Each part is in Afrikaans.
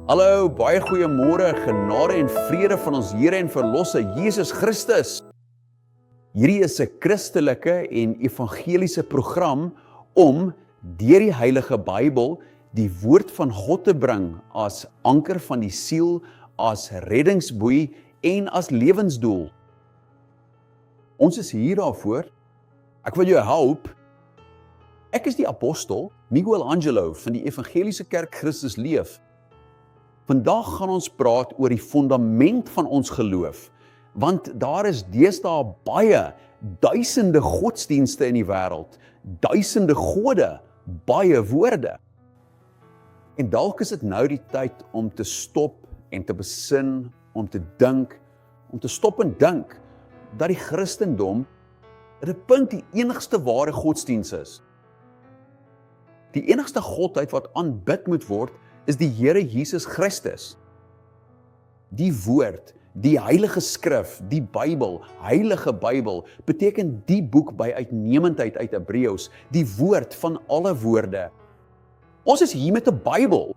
Hallo, baie goeiemôre, genade en vrede van ons Here en Verlosser Jesus Christus. Hierdie is 'n Christelike en evangeliese program om deur die Heilige Bybel die woord van God te bring as anker van die siel, as reddingsboei en as lewensdoel. Ons is hier daarvoor. Ek wil jou help. Ek is die apostel Miguel Angelo van die Evangeliese Kerk Christus Leef. Vandag gaan ons praat oor die fundament van ons geloof, want daar is deesdae baie, duisende godsdienste in die wêreld, duisende gode, baie woorde. En dalk is dit nou die tyd om te stop en te besin, om te dink, om te stop en dink, dat die Christendom in 'n punt die enigste ware godsdiens is. Die enigste godheid wat aanbid moet word, is die Here Jesus Christus. Die woord, die heilige skrif, die Bybel, heilige Bybel, beteken die boek by uitnemendheid uit Hebreëus, die woord van alle woorde. Ons is hier met 'n Bybel.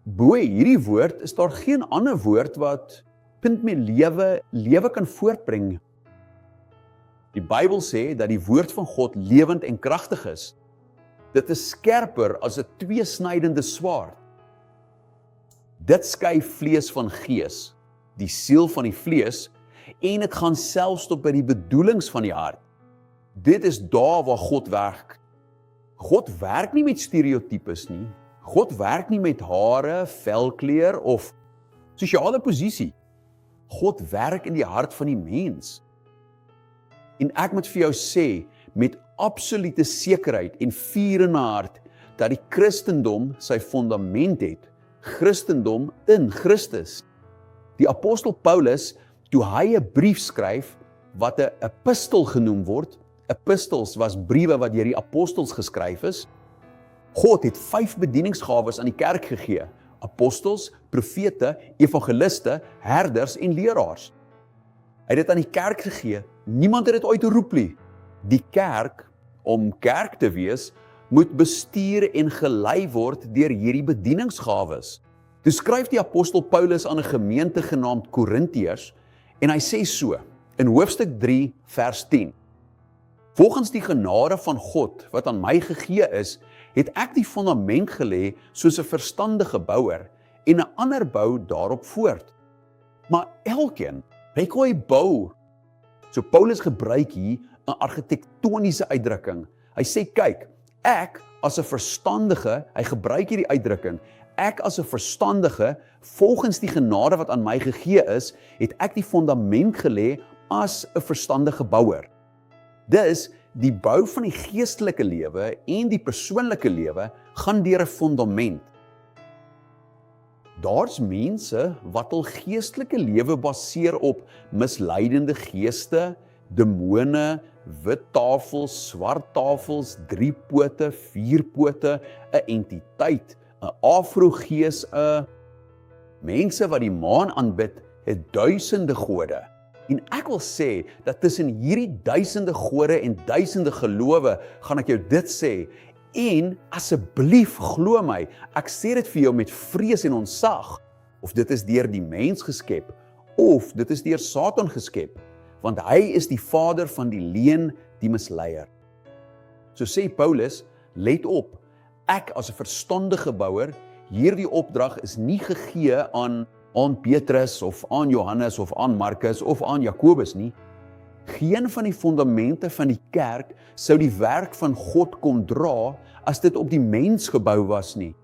Bo hierdie woord is daar geen ander woord wat punt met lewe kan voortbring. Die Bybel sê dat die woord van God lewend en kragtig is. Dit is skerper as 'n tweesnydende swaard. Dit skei vlees van gees, die siel van die vlees, en dit gaan selfs tot by die bedoelings van die hart. Dit is daar waar God werk. God werk nie met stereotypes nie. God werk nie met hare, velkleur of sosiale posisie. God werk in die hart van die mens. En ek moet vir jou sê, met absolute sekerheid en vuur in my hart, dat die Christendom sy fundament het, Christendom in Christus. Die apostel Paulus, toe hy 'n brief skryf, wat 'n epistel genoem word, epistels was briewe wat deur die apostels geskryf is, God het 5 bedieningsgawes aan die kerk gegee, apostels, profete, evangeliste, herders en leraars. Hy het dit aan die kerk gegee, niemand het dit ooit geroep nie. Die kerk, om kerk te wees, moet bestuur en gelei word deur hierdie bedieningsgawes. Toe skryf die apostel Paulus aan 'n gemeente genaamd Korintiërs, en hy sê so, in hoofstuk 3, vers 10, volgens die genade van God, wat aan my gegee is, het ek die fundament gelê soos 'n verstandige bouer, en 'n ander bou daarop voort. Maar elkeen, hy kan hy bou. So Paulus gebruik hier 'n argitektoniese uitdrukking. Hy sê, kyk, ek as 'n verstandige, hy gebruik hierdie uitdrukking, ek as 'n verstandige, volgens die genade wat aan my gegee is, het ek die fundament gelê as 'n verstandige bouer. Dus, die bou van die geestelike lewe en die persoonlike lewe gaan deur 'n fundament. Daar's mense wat hul geestelike lewe baseer op misleidende geeste, demone, wit tafels, swart tafels, 3 pote, 4 pote, 'n entiteit, 'n afrogees, mense wat die maan aanbid, het duisende gode. En ek wil sê, dat tussen hierdie duisende gode en duisende gelowe, gaan ek jou dit sê, en asseblief glo my, ek sê dit vir jou met vrees en ontzag, of dit is deur die mens geskep, of dit is deur Satan geskep, want hy is die vader van die leuen, die misleier. So sê Paulus, let op, ek as 'n verstandige bouer, hierdie opdrag is nie gegee aan Petrus, of aan Johannes, of aan Markus, of aan Jakobus nie. Geen van die fundamente van die kerk sou die werk van God kon dra, as dit op die mens gebou was nie.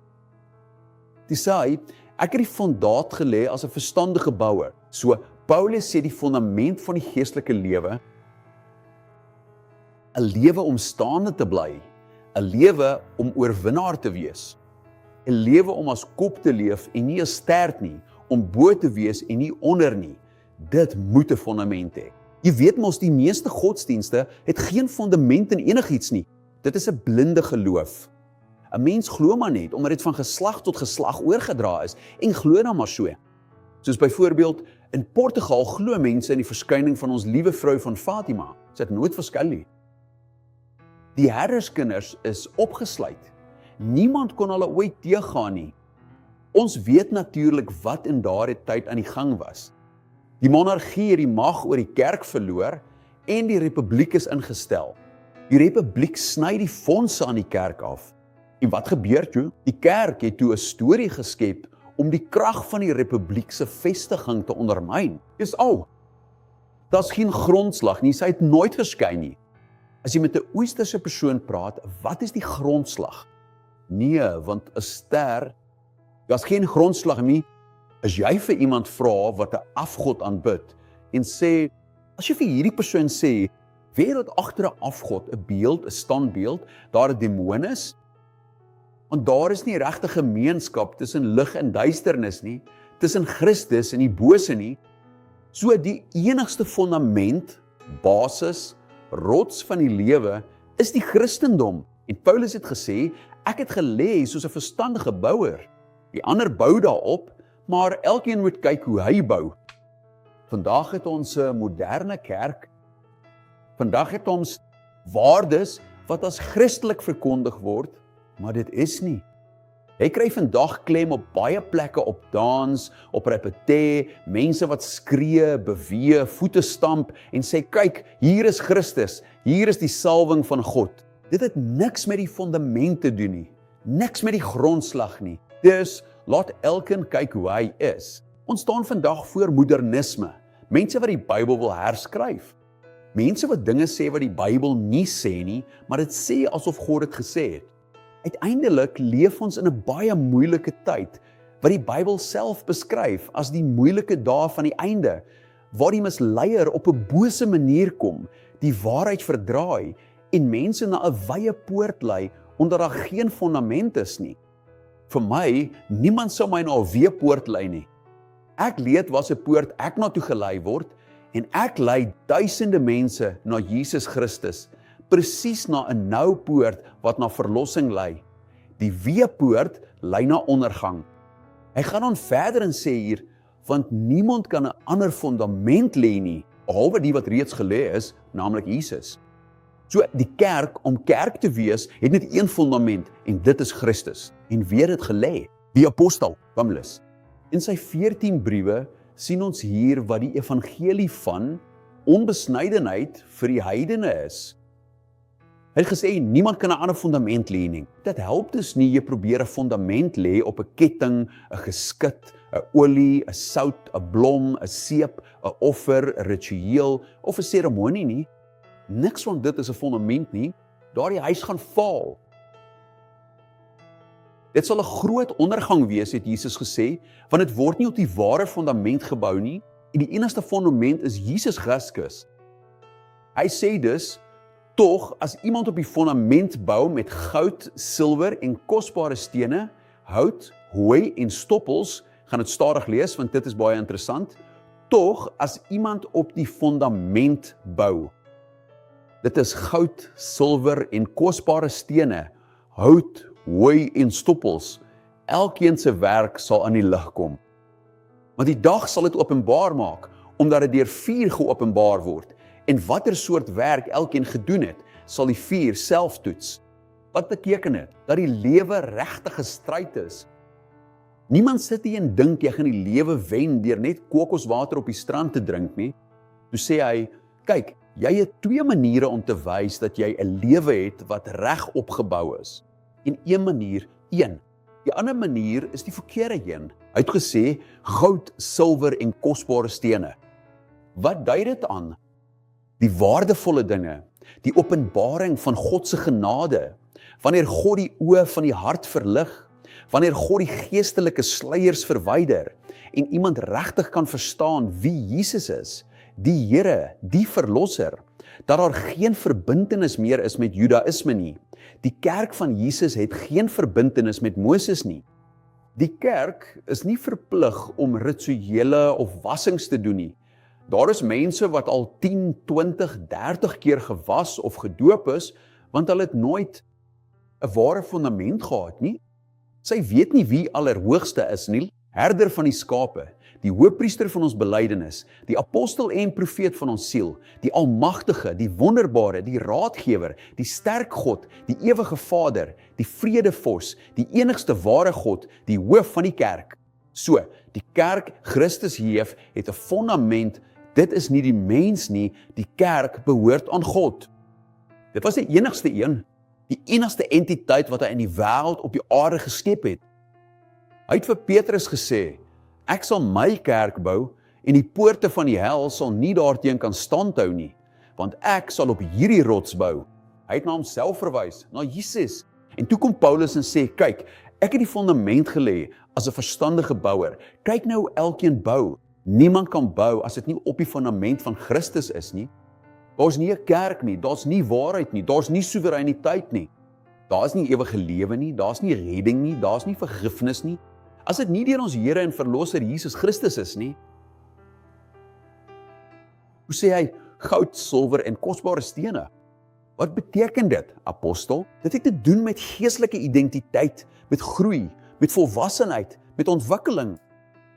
Die sê, ek het die fondaat gelê as 'n verstandige bouer. So, Paulus sê die fundament van die geestelike lewe, 'n lewe om staande te bly, 'n lewe om oorwinnaar te wees, 'n lewe om as kop te leef en nie as stert nie, om bo te wees en nie onder nie. Dit moet 'n fundament hê. Jy weet mos, die meeste godsdienste het geen fundament in enigiets nie. Dit is 'n blinde geloof. 'n Mens glo maar net, omdat dit van geslag tot geslag oorgedra is, en glo dan maar so. Soos byvoorbeeld, in Portugal glo mense in die verskyning van ons liewe vrou van Fatima. Sy het nooit verskyn nie. Die herderskinders is opgesluit. Niemand kon hulle ooit teëgaan nie. Ons weet natuurlik wat in daardie tyd aan die gang was. Die monargie het die mag oor die kerk verloor en die republiek is ingestel. Die republiek sny die fondse aan die kerk af. En wat gebeur toe? Die kerk het toe 'n storie geskep om die krag van die republiek se vestiging te ondermyn. Dis al. Daar's geen grondslag nie, sy het nooit verskyn nie. As jy met 'n Oosterse persoon praat, wat is die grondslag? Nee, want 'n ster, daar's geen grondslag nie. As jy vir iemand vra wat 'n afgod aanbid en sê, as jy vir hierdie persoon sê, weet dat agter 'n afgod 'n beeld, 'n standbeeld, daar 'n demoon is, want daar is nie regte gemeenskap tussen lig en duisternis nie, tussen Christus en die bose nie. So die enigste fondament, basis, rots van die lewe is die Christendom. En Paulus het gesê, ek het gelê soos 'n verstandige bouer. Die ander bou daarop, maar elkeen moet kyk hoe hy bou. Vandag het ons 'n moderne kerk. Vandag het ons waardes wat as Christelik verkondig word, maar dit is nie. Jy kry vandag klem op baie plekke op dans, op repeté, mense wat skree, beweeg, voete stamp en sê, kyk, hier is Christus, hier is die salwing van God. Dit het niks met die fondament te doen nie, niks met die grondslag nie. Dus, laat elkeen kyk hoe hy is. Ons staan vandag voor modernisme, mense wat die Bybel wil herskryf. Mense wat dinge sê wat die Bybel nie sê nie, maar dit sê asof God dit gesê het. Uiteindelik leef ons in 'n baie moeilike tyd, wat die Bybel self beskryf as die moeilike dae van die einde, waar die misleier op 'n bose manier kom, die waarheid verdraai en mense na 'n wye poort lei omdat daar geen fondament is nie. Vir my, niemand sou my na 'n wye poort lei nie. Ek weet wat 'n poort ek na toe gelei word en ek lei duisende mense na Jesus Christus, presies na 'n nou poort wat na verlossing lei. Die wee poort lei na ondergang. Hy gaan dan verder en sê hier, want niemand kan 'n ander fondament lê nie, behalwe die wat reeds gelê is, naamlik Jesus. So die kerk, om kerk te wees, het net een fondament en dit is Christus. En wie het dit gelê? Die apostel Paulus. In sy 14 briewe sien ons hier wat die evangelie van onbesnydenheid vir die heidene is. Hy het gesê, niemand kan 'n ander fondament lê nie. Dit help dus nie, jy probeer 'n fondament lê op 'n ketting, 'n geskit, 'n olie, 'n sout, 'n blom, 'n seep, 'n offer, 'n ritueel of 'n seremonie nie. Niks van dit is 'n fondament nie. Daardie huis gaan faal. Dit sal 'n groot ondergang wees, het Jesus gesê, want dit word nie op die ware fondament gebou nie, en die enigste fondament is Jesus Christus. Hy sê dus, tog, as iemand op die fondament bou met goud, silwer en kosbare stene, hout, hooi en stoppels, gaan dit stadig lees, want dit is baie interessant, tog, as iemand op die fondament bou, dit is goud, silwer en kosbare stene, hout, hooi en stoppels, elkeen se werk sal aan die lig kom. Want die dag sal dit openbaar maak, omdat dit deur vuur geopenbaar word, en watter soort werk elkeen gedoen het, sal die vuur self toets. Wat beteken dit? Dat die lewe regtig 'n stryd is. Niemand sit hier en dink jy gaan die lewe wen deur net kokoswater op die strand te drink nie. Toe sê hy, kyk, jy het twee maniere om te wys dat jy 'n lewe het wat reg opgebou is. En een manier, een. Die ander manier is die verkeerde een. Hy het gesê, goud, silwer en kosbare stene. Wat dui dit aan? Die waardevolle dinge, die openbaring van God se genade, wanneer God die oë van die hart verlig, wanneer God die geestelike sluiers verwyder, en iemand regtig kan verstaan wie Jesus is, die Here, die Verlosser, dat daar geen verbintenis meer is met Judaïsme nie. Die kerk van Jesus het geen verbintenis met Moses nie. Die kerk is nie verplig om rituele of wassings te doen nie. Daar is mense wat al 10, 20, 30 keer gewas of gedoop is, want hulle het nooit 'n ware fondament gehad nie. Sy weet nie wie Allerhoogste is nie, herder van die skape. die hoëpriester van ons belydenis, die apostel en profeet van ons siel, die almagtige, die wonderbare, die raadgewer, die sterk God, die ewige Vader, die vredevors, die enigste ware God, die hoof van die kerk. So, die kerk Christus Jeef het 'n fondament, dit is nie die mens nie, die kerk behoort aan God. Dit was die enigste een, die enigste entiteit wat hy in die wêreld op die aarde geskep het. Hy het vir Petrus gesê, ek sal my kerk bou en die poorte van die hel sal nie daarteen kan standhou nie, want ek sal op hierdie rots bou. Hy het na homself verwys, na Jesus. En toe kom Paulus en sê, kyk, ek het die fondament gelê as 'n verstandige bouer. Kyk nou hoe elkeen bou. Niemand kan bou as dit nie op die fundament van Christus is nie. Daar's nie 'n kerk nie, daar's nie waarheid nie, daar's nie soewereiniteit nie. Daar's nie ewige lewe nie, daar's nie redding nie, daar's nie vergifnis nie. As dit nie deur ons Here en Verlosser Jesus Christus is nie. Hoe sê hy, goud, silwer en kosbare stene? Wat beteken dit, apostel? Dit het te doen met geestelike identiteit, met groei, met volwassenheid, met ontwikkeling.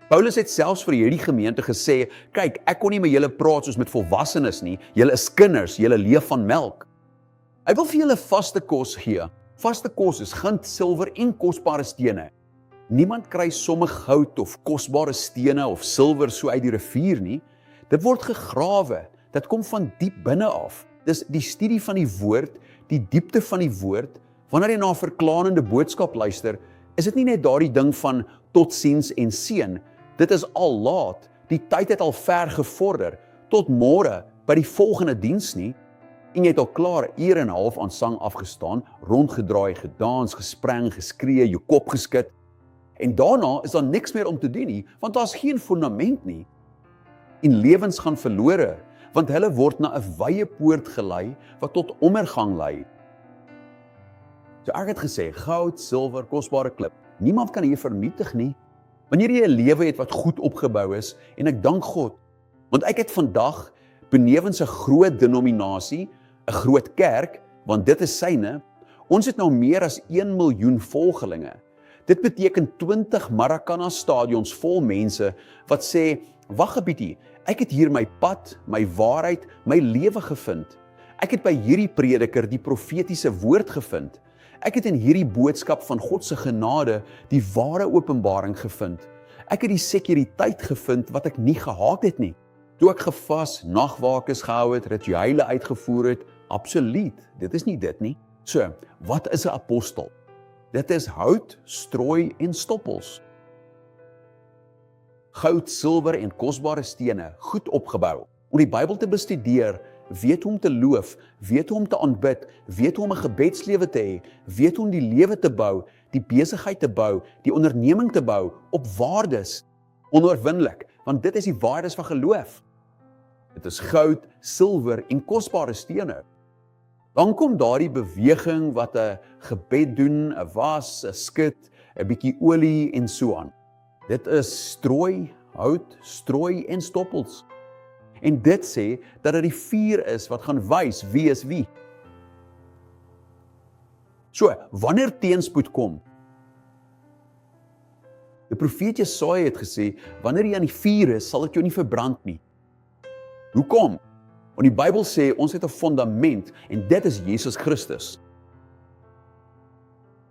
Paulus het selfs vir hierdie gemeente gesê, kyk, ek kon nie met julle praat soos met volwassenes nie, julle is kinders, julle leef van melk. Hy wil vir julle vaste kos gee. Vaste kos is gind, silwer en kosbare stene. Niemand kry sommer goud of kosbare stene of silwer so uit die rivier nie. Dit word gegrawe, dit kom van diep binne af. Dis die studie van die woord, die diepte van die woord. Wanneer jy na 'n verklarende boodskap luister, is dit nie net daardie ding van totsiens en seën. Dit is al laat, die tyd het al ver gevorder, tot môre by die volgende diens nie, en jy het al klaar 1 uur en 'n half aan sang afgestaan, rondgedraai, gedans, gespreng, geskree, jou kop geskit, en daarna is daar niks meer om te doen nie, want daar's geen fondament nie, en lewens gaan verlore, want hulle word na 'n wye poort gelei, wat tot ondergang lei. So ek het gesê, goud, silwer, kosbare klip, niemand kan hier vernietig nie. Wanneer jy 'n lewe het wat goed opgebou is, en ek dank God, want ek het vandag, benewens 'n groot denominasie, 'n groot kerk, want dit is syne, ons het nou meer as 1 miljoen volgelinge. Dit beteken 20 Maracana stadions vol mense, wat sê, wag 'n bietjie, ek het hier my pad, my waarheid, my lewe gevind. Ek het by hierdie prediker die profetiese woord gevind. Ek het in hierdie boodskap van God se genade die ware openbaring gevind. Ek het die sekuriteit gevind wat ek nie gehad het nie. Toe ek gevas, nagwakes gehou het, rituele uitgevoer het, absoluut, dit is nie dit nie. So, wat is 'n apostel? Dit is hout, strooi en stoppels. Goud, silwer en kosbare stene, goed opgebou. Om die Bybel te bestudeer, weet hoe om te loof, weet hoe om te aanbid, weet hoe om 'n gebedslewe te hê, weet hoe om die lewe te bou, die besigheid te bou, die onderneming te bou, op waardes, onoorwinnelik, want dit is die waardes van geloof. Dit is goud, silwer en kosbare stene. Dan kom daardie beweging wat 'n gebed doen, 'n was, 'n skit, 'n bietjie olie en so aan. Dit is strooi, hout, strooi en stoppels. En dit sê dat dit die vuur is wat gaan wys wie is wie. So, wanneer teenspoed kom, die profeet Jesaja het gesê, wanneer jy aan die vuur is, sal dit jou nie verbrand nie. Hoekom? Want die Bybel sê, ons het 'n fondament, en dit is Jesus Christus.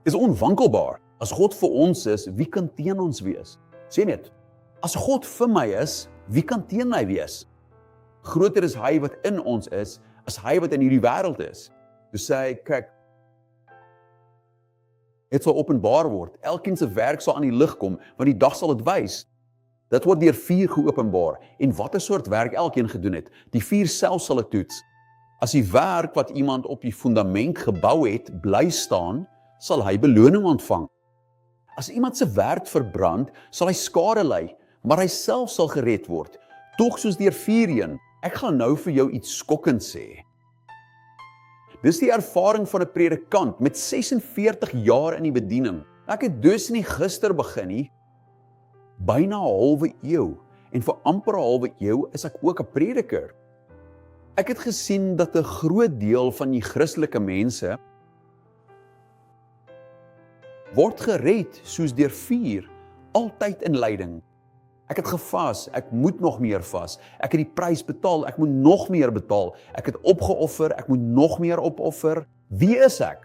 Dit is onwankelbaar. As God vir ons is, wie kan teen ons wees? Sê net, as God vir my is, wie kan teen my wees? Groter is hy wat in ons is, as hy wat in hierdie wêreld is. Toe sê hy, kyk, dit sal openbaar word, elkeen se werk sal aan die lig kom, want die dag sal dit wys. Dit word deur vuur geopenbaar, en watter soort werk elkeen gedoen het, die vuur self sal dit toets. As die werk wat iemand op die fundament gebou het, bly staan, sal hy beloning ontvang. As iemand se werk verbrand, sal hy skade ly, maar hy self sal gered word, tog soos deur vuur heen. Ek gaan nou vir jou iets skokkend sê. Dis die ervaring van 'n predikant met 46 jaar in die bediening. Ek het dus nie gister begin nie, byna 'n halwe eeu, en vir amper 'n halwe eeu is ek ook 'n prediker. Ek het gesien dat 'n groot deel van die Christelike mense word gered soos deur vuur, altyd in lyding. Ek het gevas, ek moet nog meer vas. Ek het die prys betaal, ek moet nog meer betaal. Ek het opgeoffer, ek moet nog meer opoffer. Wie is ek?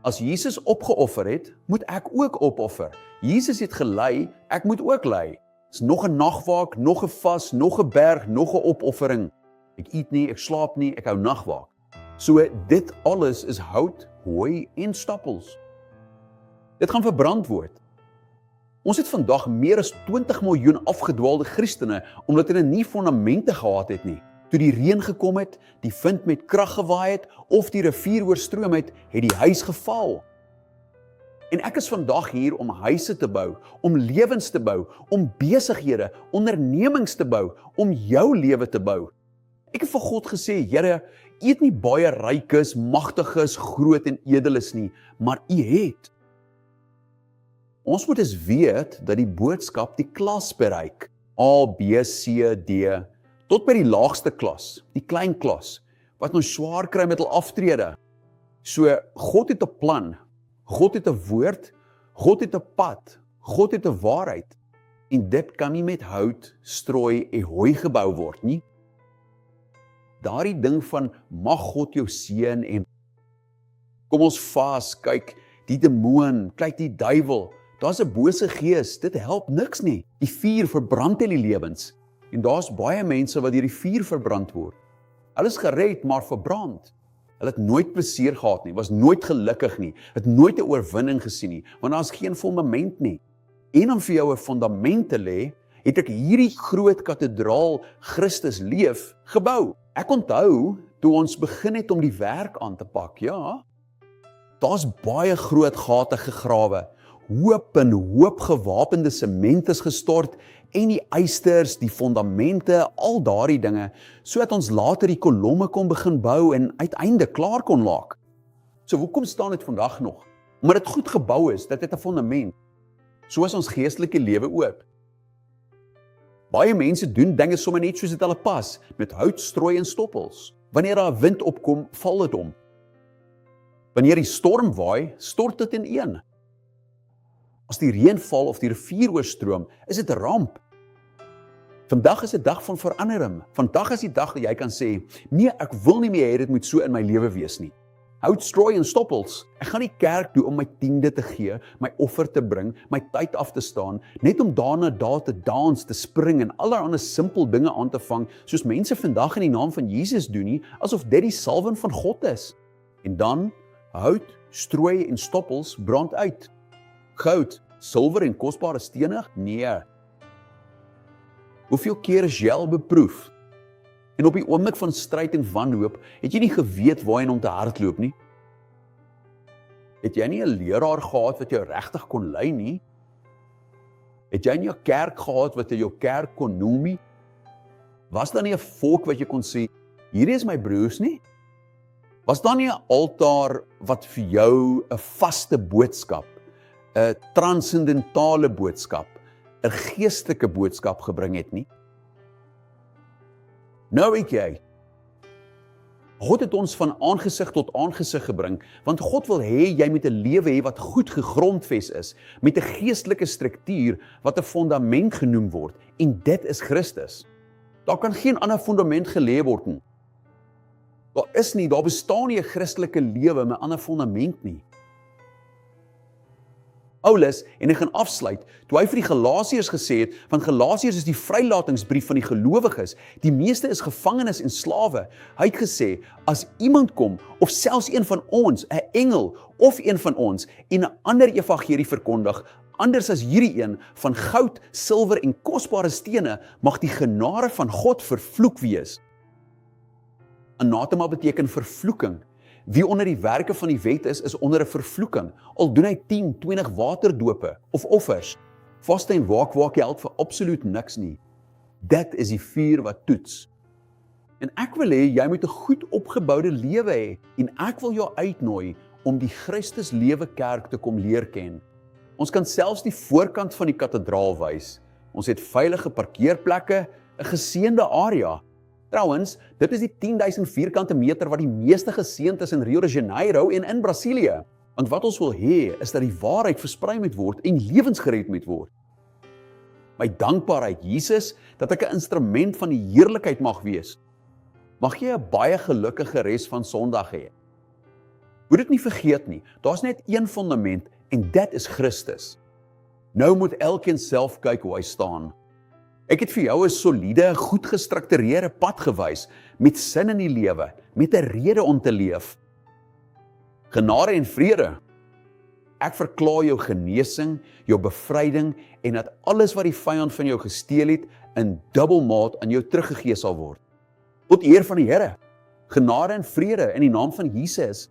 As Jesus opgeoffer het, moet ek ook opoffer. Jesus het gelei, ek moet ook lei. Dis nog 'n nagwaak, nog 'n vas, nog 'n berg, nog 'n opoffering. Ek eet nie, ek slaap nie, ek hou nagwaak. So dit alles is hout, hooi en stappels. Dit gaan verbrand word. Ons het vandag meer as 20 miljoen afgedwaalde Christene, omdat hulle nie fondamente gehad het nie. Toe die reën gekom het, die wind met krag gewaai het, of die rivier oorstroom het die huis geval. En ek is vandag hier om huise te bou, om lewens te bou, om besighede, ondernemings te bou, om jou lewe te bou. Ek het vir God gesê, Here, U het nie baie rykes, magtiges, groot en edeles nie, maar U het. Ons moet dus weet dat die boodskap die klas bereik, A, B, C, D, tot by die laagste klas, die klein klas, wat ons swaar kry met hul aftrede. So, God het 'n plan, God het 'n woord, God het 'n pad, God het 'n waarheid, en dit kan nie met hout, strooi en hooi gebou word nie. Daardie ding van, mag God jou seën en kom ons vas, kyk, die demoon, kyk die duiwel, daar's 'n bose gees, dit help niks nie. Die vuur verbrand in die lewens, en daar's baie mense wat deur die vuur verbrand word. Hulle is gered, maar verbrand. Hulle het nooit plesier gehad nie, was nooit gelukkig nie, het nooit 'n oorwinning gesien nie, want daar's geen fondament nie. En om vir jou 'n fondament te lê, het ek hierdie groot kathedraal Christus leef gebou. Ek onthou, toe ons begin het om die werk aan te pak, ja, daar's baie groot gate gegrawe, hoop en hoop gewapende sement is gestort, en die eisters, die fondamente, al daardie dinge, sodat ons later die kolomme kon begin bou en uiteindelik klaar kon maak. So hoekom staan dit vandag nog? Omdat dit goed gebou is, dit het 'n fondament. So is ons geestelike lewe ook. Baie mense doen dinge sommer net soos dit hulle pas, met hout, strooi en stoppels. Wanneer daar 'n wind opkom, val dit om. Wanneer die storm waai, stort dit ineen. As die reën val of die rivier oorstroom, is dit 'n ramp. Vandag is 'n dag van verandering. Vandag is die dag dat jy kan sê, nee, ek wil nie meer hê dit moet so in my lewe wees nie. Hout, strooi en stoppels. Ek gaan nie kerk toe om my tiende te gee, my offer te bring, my tyd af te staan, net om daarna daar te dans, te spring en allerlei simpel dinge aan te vang, soos mense vandag in die naam van Jesus doen nie, asof dit die salwing van God is. En dan, hout, strooi en stoppels brand uit. Goud, silwer en kosbare stene? Nee. Hoeveel keer is jy al beproef? En op die oomblik van stryd en wanhoop, het jy nie geweet waarheen om te hardloop nie? Het jy nie 'n leraar gehad wat jou regtig kon lei nie? Het jy nie 'n kerk gehad wat jou kerk kon noem nie? Was daar nie 'n volk wat jy kon sê, hierdie is my broers nie? Was daar nie 'n altaar wat vir jou 'n vaste boodskap, 'n transcendentale boodskap, 'n geestelike boodskap gebring het nie? Nou weet jy, God het ons van aangesig tot aangesig gebring, want God wil hê jy moet 'n lewe hê wat goed gegrondves is, met 'n geestelike struktuur wat 'n fondament genoem word, en dit is Christus. Daar kan geen ander fondament gelê word nie. Daar bestaan nie 'n Christelike lewe met 'n ander fondament nie. Paulus, en hy gaan afsluit, toe hy vir die Galasiërs gesê het, want Galasiërs is die vrylatingsbrief van die gelowiges, die meeste is gevangenes en slawe. Hy het gesê, as iemand kom, of selfs een van ons, 'n engel, of een van ons, en 'n ander evangelie verkondig, anders as hierdie een, van goud, silwer en kosbare stene, mag die genade van God vervloek wees. Anathema beteken vervloeking. Wie onder die werke van die wet is onder 'n vervloeking. Al doen hy 10, 20 waterdope of offers. Vaste en waak help vir absoluut niks nie. Dit is die vuur wat toets. En ek wil hê jy moet 'n goed opgeboude lewe hê, en ek wil jou uitnooi om die Christus Lewe Kerk te kom leer ken. Ons kan selfs die voorkant van die kathedraal wys. Ons het veilige parkeerplekke, 'n geseënde area. Trouwens, dit is die 10.000 vierkante meter wat die meeste geseënd is in Rio de Janeiro en in Brasilië. Want wat ons wil hê, is dat die waarheid versprei moet word en lewens gered moet word. my dankbaarheid, Jesus, dat ek 'n instrument van die heerlikheid mag wees. Mag jy 'n baie gelukkige res van Sondag hê. Moet dit nie vergeet nie, daar's net een fundament en dit is Christus. Nou moet elkeen self kyk hoe hy staan. Ek het vir jou 'n soliede, goed gestruktureerde pad gewys, met sin in die lewe, met 'n rede om te leef. Genade en vrede. Ek verklaar jou genesing, jou bevryding en dat alles wat die vyand van jou gesteel het, in dubbelmaat aan jou teruggegee sal word. Tot eer van die Here. Genade en vrede in die naam van Jesus.